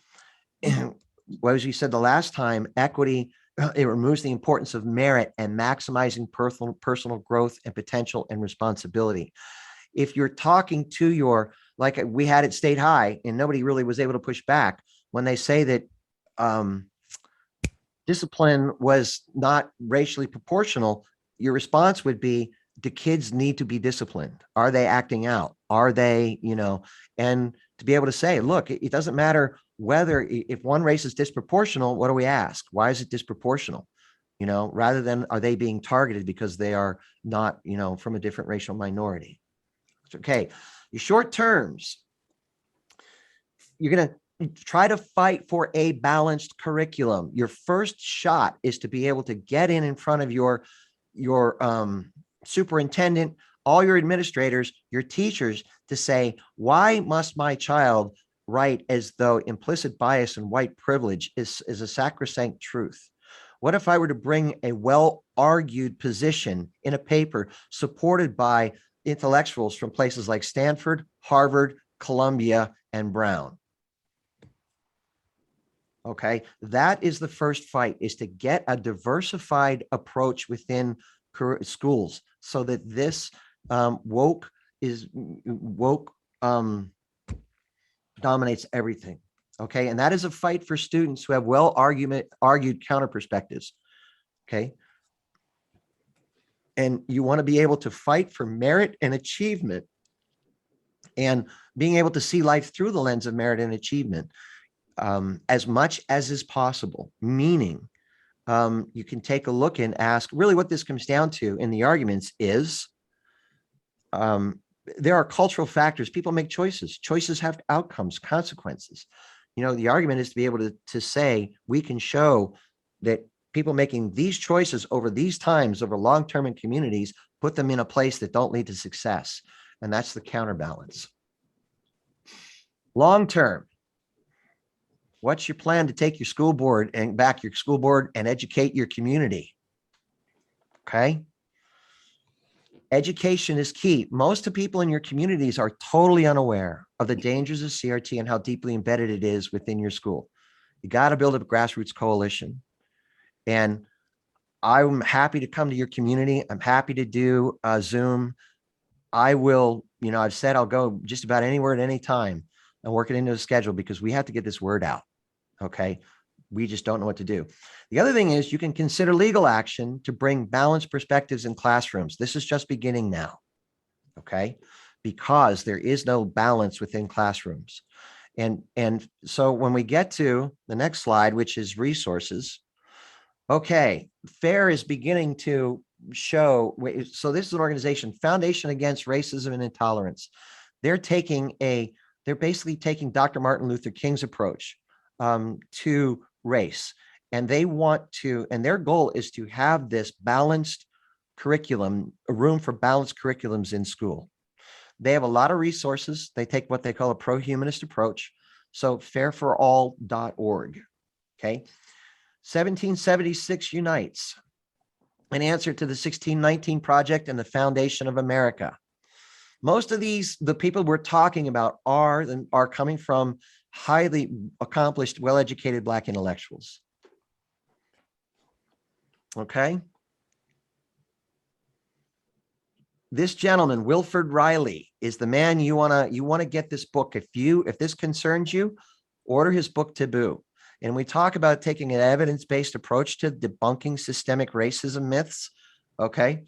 Well, as you said the last time, equity, it removes the importance of merit and maximizing personal growth and potential and responsibility. If you're talking to your, like we had at State High, and nobody really was able to push back when they say that discipline was not racially proportional, your response would be, do kids need to be disciplined? Are they acting out? Are they, and to be able to say, look, it doesn't matter whether, if one race is disproportional, what do we ask? Why is it disproportional? Rather than are they being targeted because they are not, from a different racial minority? Okay, your short terms, you're going to try to fight for a balanced curriculum. Your first shot is to be able to get in front of your superintendent, all your administrators, your teachers, to say, why must my child write as though implicit bias and white privilege is a sacrosanct truth? What if I were to bring a well-argued position in a paper supported by intellectuals from places like Stanford, Harvard, Columbia, and Brown? Okay, that is the first fight, is to get a diversified approach within schools so that this woke dominates everything. Okay, and that is a fight for students who have argued counter perspectives. Okay, and you want to be able to fight for merit and achievement, and being able to see life through the lens of merit and achievement as much as is possible. Meaning, you can take a look and ask, really what this comes down to in the arguments is, there are cultural factors. People make choices. Choices have outcomes, consequences. The argument is to be able to say, we can show that people making these choices over these times, over long-term in communities, put them in a place that don't lead to success. And that's the counterbalance. Long-term, what's your plan to take your school board and educate your community? Okay. Education is key. Most of the people in your communities are totally unaware of the dangers of CRT and how deeply embedded it is within your school. You got to build a grassroots coalition. And I'm happy to come to your community. I'm happy to do a Zoom. I will, I've said I'll go just about anywhere at any time and work it into a schedule because we have to get this word out. Okay. We just don't know what to do. The other thing is you can consider legal action to bring balanced perspectives in classrooms. This is just beginning now. Okay. Because there is no balance within classrooms. And so when we get to the next slide, which is resources. Okay. FAIR is beginning to show. So this is an organization, Foundation Against Racism and Intolerance. they're basically taking Dr. Martin Luther King's approach to race. And they want to, and their goal is to have this balanced curriculum, a room for balanced curriculums in school. They have a lot of resources. They take what they call a pro-humanist approach. So fairforall.org. Okay. 1776 unites, an answer to the 1619 Project and the Foundation of America. Most of the people we're talking about are coming from highly accomplished, well-educated Black intellectuals. Okay. This gentleman, Wilford Riley, is the man you want to get this book. If this concerns you, order his book Taboo. And we talk about taking an evidence-based approach to debunking systemic racism myths. Okay.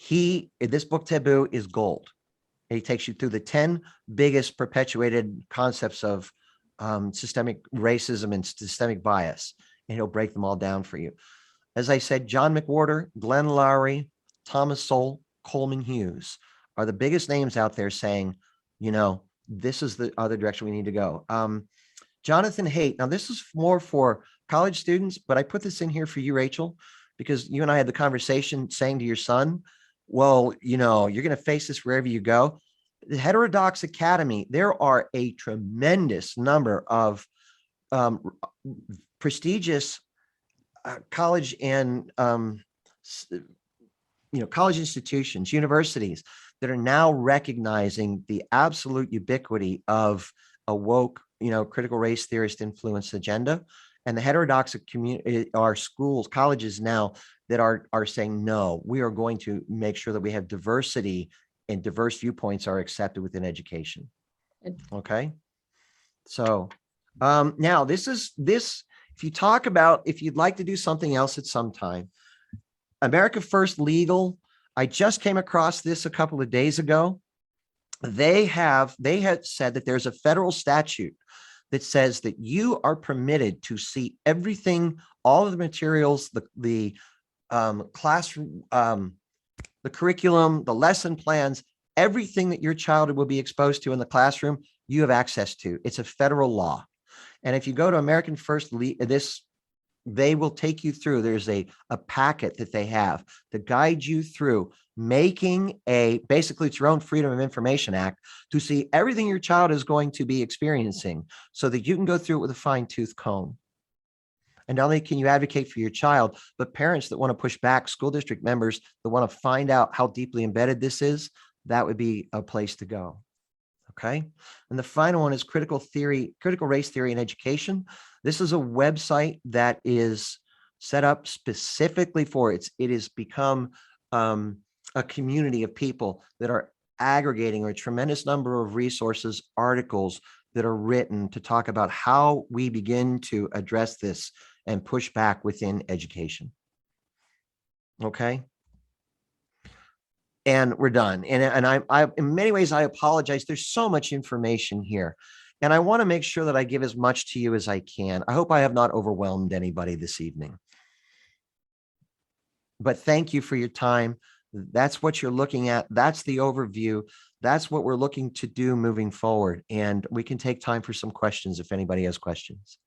This book Taboo is gold. He takes you through the 10 biggest perpetuated concepts of systemic racism and systemic bias, and he'll break them all down for you. As I said, John McWhorter, Glenn Loury, Thomas Sowell, Coleman Hughes are the biggest names out there saying, this is the other direction we need to go. Jonathan Haidt. Now, this is more for college students, but I put this in here for you, Rachel, because you and I had the conversation saying to your son, well, you're going to face this wherever you go. The Heterodox Academy, there are a tremendous number of prestigious college and college institutions, universities that are now recognizing the absolute ubiquity of a woke, critical race theorist influence agenda. And the heterodox community are schools, colleges now that are saying, no, we are going to make sure that we have diversity and diverse viewpoints are accepted within education. Okay. So now if you'd like to do something else at some time, America First Legal, I just came across this a couple of days ago. They had said that there's a federal statute that says that you are permitted to see everything, all of the materials, the classroom, the curriculum, the lesson plans, everything that your child will be exposed to in the classroom, you have access to. It's a federal law. And if you go to American First, they will take you through. There's a packet that they have to guide you through making basically it's your own Freedom of Information Act to see everything your child is going to be experiencing so that you can go through it with a fine-tooth comb. And not only can you advocate for your child, but parents that want to push back, school district members that want to find out how deeply embedded this is, that would be a place to go. Okay. And the final one is critical race theory in education. This is a website that is set up specifically for it. It has become a community of people that are aggregating a tremendous number of resources, articles that are written to talk about how we begin to address this and push back within education. Okay. And we're done. And I in many ways, I apologize. There's so much information here. And I want to make sure that I give as much to you as I can. I hope I have not overwhelmed anybody this evening. But thank you for your time. That's what you're looking at. That's the overview. That's what we're looking to do moving forward. And we can take time for some questions if anybody has questions.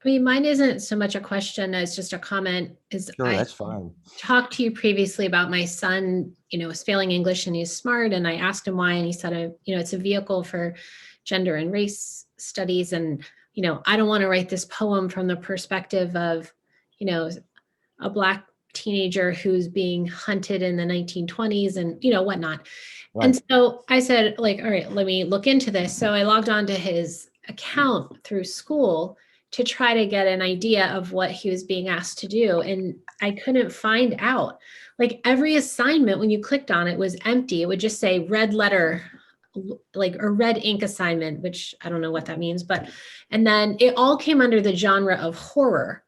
I mean, mine isn't so much a question as just a comment. Sure, that's fine. Talked to you previously about my son, was failing English and he's smart. And I asked him why, and he said, it's a vehicle for gender and race studies. And, I don't want to write this poem from the perspective of, a Black teenager who's being hunted in the 1920s and, whatnot. Right. And so I said, all right, let me look into this. So I logged on to his account through school to try to get an idea of what he was being asked to do. And I couldn't find out. Every assignment, when you clicked on it, was empty. It would just say red letter, a red ink assignment, which I don't know what that means, and then it all came under the genre of horror.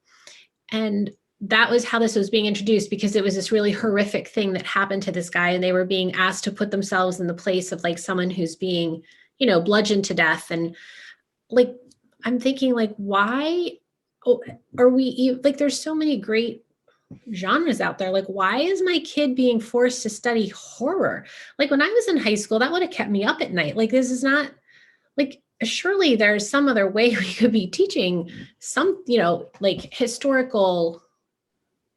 And that was how this was being introduced, because it was this really horrific thing that happened to this guy. And they were being asked to put themselves in the place of someone who's being, bludgeoned to death. And I'm thinking why are we there's so many great genres out there. Like, why is my kid being forced to study horror? Like when I was in high school, that would have kept me up at night. Like, this is not like, surely there's some other way we could be teaching some, like historical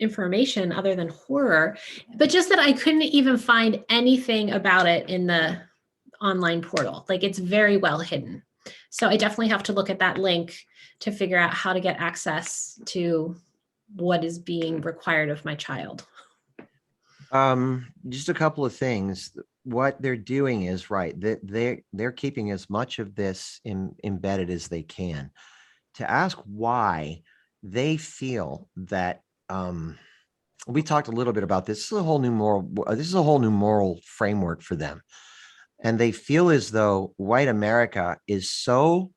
information other than horror, but just that I couldn't even find anything about it in the online portal. Like, it's very well hidden. So I definitely have to look at that link to figure out how to get access to what is being required of my child. Just a couple of things. What they're doing is right. They're keeping as much of this embedded as they can. To ask why they feel that we talked a little bit about this. This is a whole new moral framework for them. And they feel as though white America is so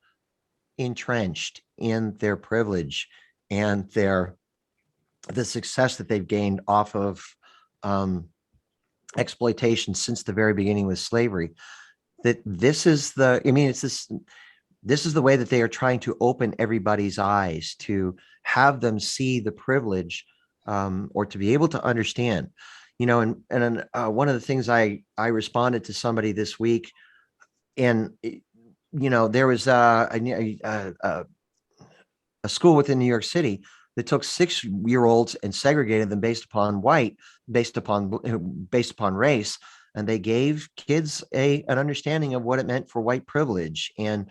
entrenched in their privilege and the success that they've gained off of exploitation since the very beginning with slavery, that this is the way that they are trying to open everybody's eyes to have them see the privilege, or to be able to understand, and one of the things I responded to somebody this week, and there was a school within New York City that took 6-year-olds and segregated them based upon based upon race, and they gave kids an understanding of what it meant for white privilege, and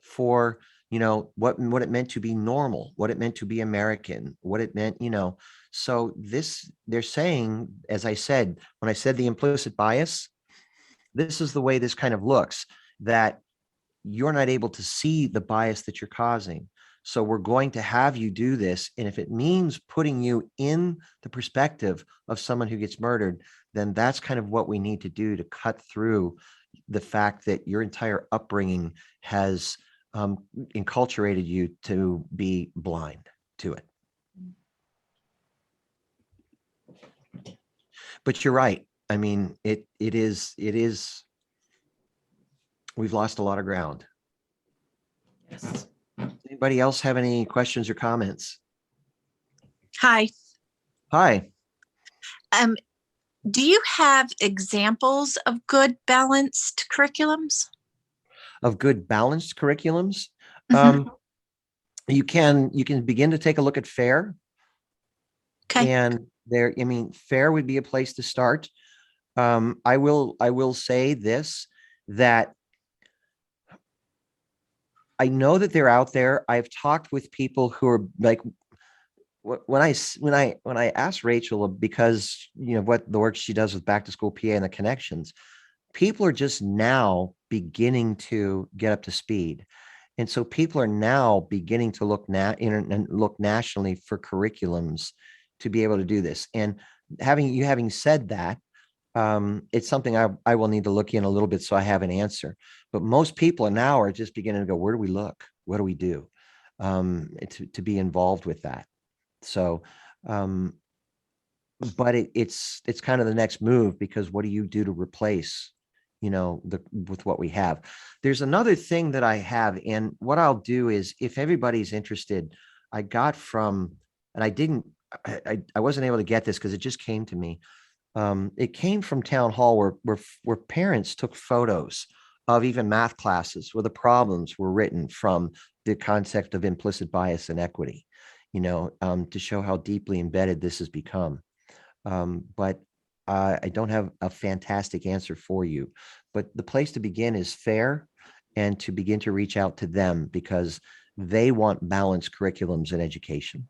for what it meant to be normal, what it meant to be American, what it meant, so they're saying, as I said, when I said the implicit bias, this is the way this kind of looks, that you're not able to see the bias that you're causing. So we're going to have you do this. And if it means putting you in the perspective of someone who gets murdered, then that's kind of what we need to do to cut through the fact that your entire upbringing has enculturated you to be blind to it. But you're right. I mean, it is, we've lost a lot of ground. Yes. Anybody else have any questions or comments? Hi. Hi. Do you have examples of good balanced curriculums? Of good balanced curriculums? Mhm. You can begin to take a look at FAIR. Okay. And FAIR would be a place to start. I will say this, that I know that they're out there. I've talked with people who are like, when I asked Rachel, because what the work she does with Back to School PA and the connections, people are just now beginning to get up to speed. And so people are now beginning to look nationally for curriculums to be able to do this. And having said that, it's something I will need to look in a little bit so I have an answer. But most people now are just beginning to go, where do we look? What do we do? To be involved with that. So, but it's kind of the next move, because what do you do to replace, with what we have? There's another thing that I have, and what I'll do is, if everybody's interested, I got from, and I wasn't able to get this because it just came to me. It came from Town Hall, where parents took photos of even math classes where the problems were written from the concept of implicit bias and equity, to show how deeply embedded this has become. But I don't have a fantastic answer for you. But the place to begin is FAIR, and to begin to reach out to them, because they want balanced curriculums in education.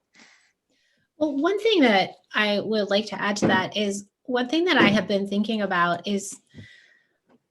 Well, one thing that I would like to add to that is, one thing that I have been thinking about is,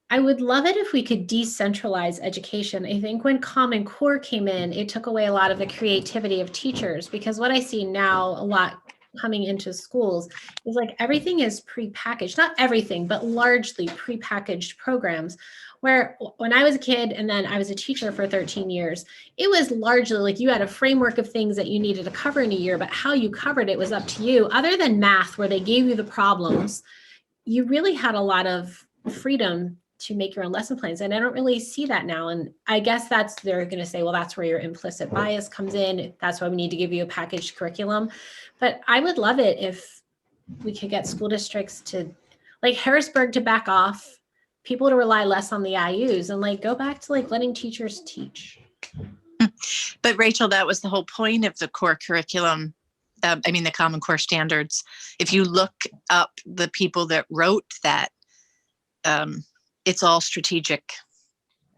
I would love it if we could decentralize education. I think when Common Core came in, it took away a lot of the creativity of teachers, because what I see now a lot coming into schools is like everything is prepackaged, not everything, but largely prepackaged programs. Where when I was a kid and then I was a teacher for 13 years, it was largely like you had a framework of things that you needed to cover in a year, but how you covered it was up to you. Other than math, where they gave you the problems, you really had a lot of freedom to make your own lesson plans. And I don't really see that now. And I guess they're going to say, well, that's where your implicit bias comes in. That's why we need to give you a packaged curriculum. But I would love it if we could get school districts to, like Harrisburg, to back off, people to rely less on the IUs and like go back to like letting teachers teach. But Rachel, that was the whole point of the core curriculum. The Common Core standards. If you look up the people that wrote that, it's all strategic.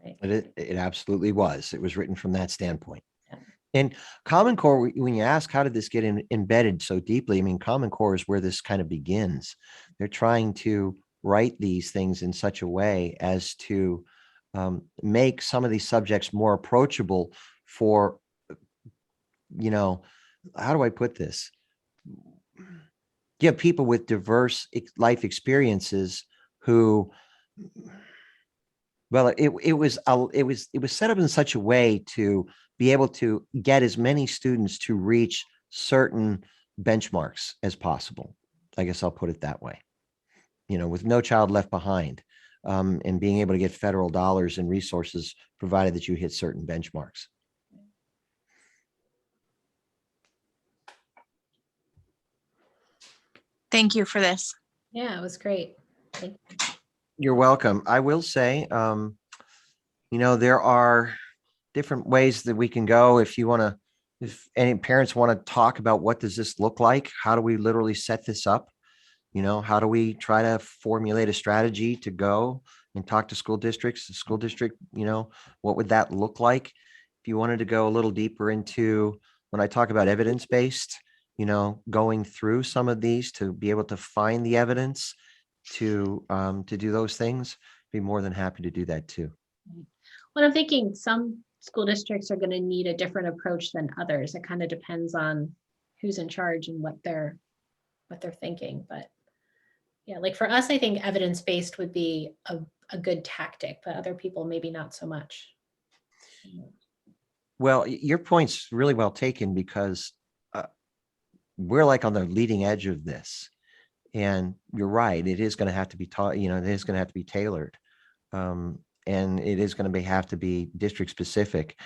It absolutely was. It was written from that standpoint. Yeah. And Common Core, when you ask, how did this get embedded so deeply? I mean, Common Core is where this kind of begins. They're trying to write these things in such a way as to make some of these subjects more approachable for, how do I put this? You have people with diverse life experiences who, well, it was set up in such a way to be able to get as many students to reach certain benchmarks as possible. I guess I'll put it that way, with No Child Left Behind, and being able to get federal dollars and resources provided that you hit certain benchmarks. Thank you for this. Yeah, it was great. Thank you. You're welcome. I will say, there are different ways that we can go. If any parents want to talk about what does this look like? How do we literally set this up? How do we try to formulate a strategy to go and talk to school districts, the school district, what would that look like? If you wanted to go a little deeper into when I talk about evidence-based, going through some of these to be able to find the evidence to do those things, be more than happy to do that too. Well, I'm thinking some school districts are going to need a different approach than others. It kind of depends on who's in charge and what they're thinking. But yeah, like for us, I think evidence-based would be a good tactic, but other people maybe not so much. Well, your point's really well taken, because we're like on the leading edge of this. And you're right, it is going to have to be taught, it is going to have to be tailored. And it is going to have to be district specific.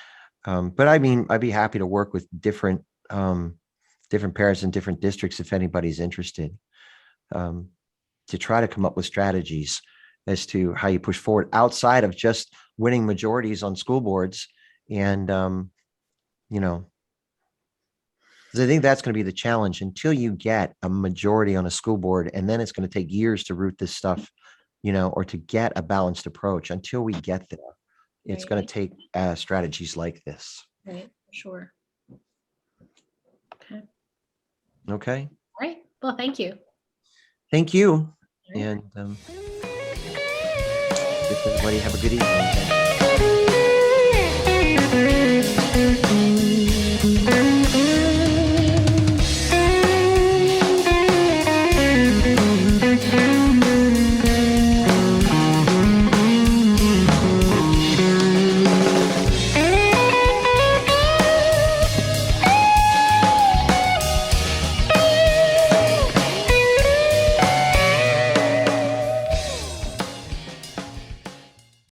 But I mean, I'd be happy to work with different parents in different districts if anybody's interested, to try to come up with strategies as to how you push forward outside of just winning majorities on school boards. And, because I think that's going to be the challenge until you get a majority on a school board. And then it's going to take years to root this stuff, or to get a balanced approach. Until we get there, it's going to take strategies like this. Right, sure. Okay. Okay. All right. Well, thank you. Thank you. All right. And everybody have a good evening.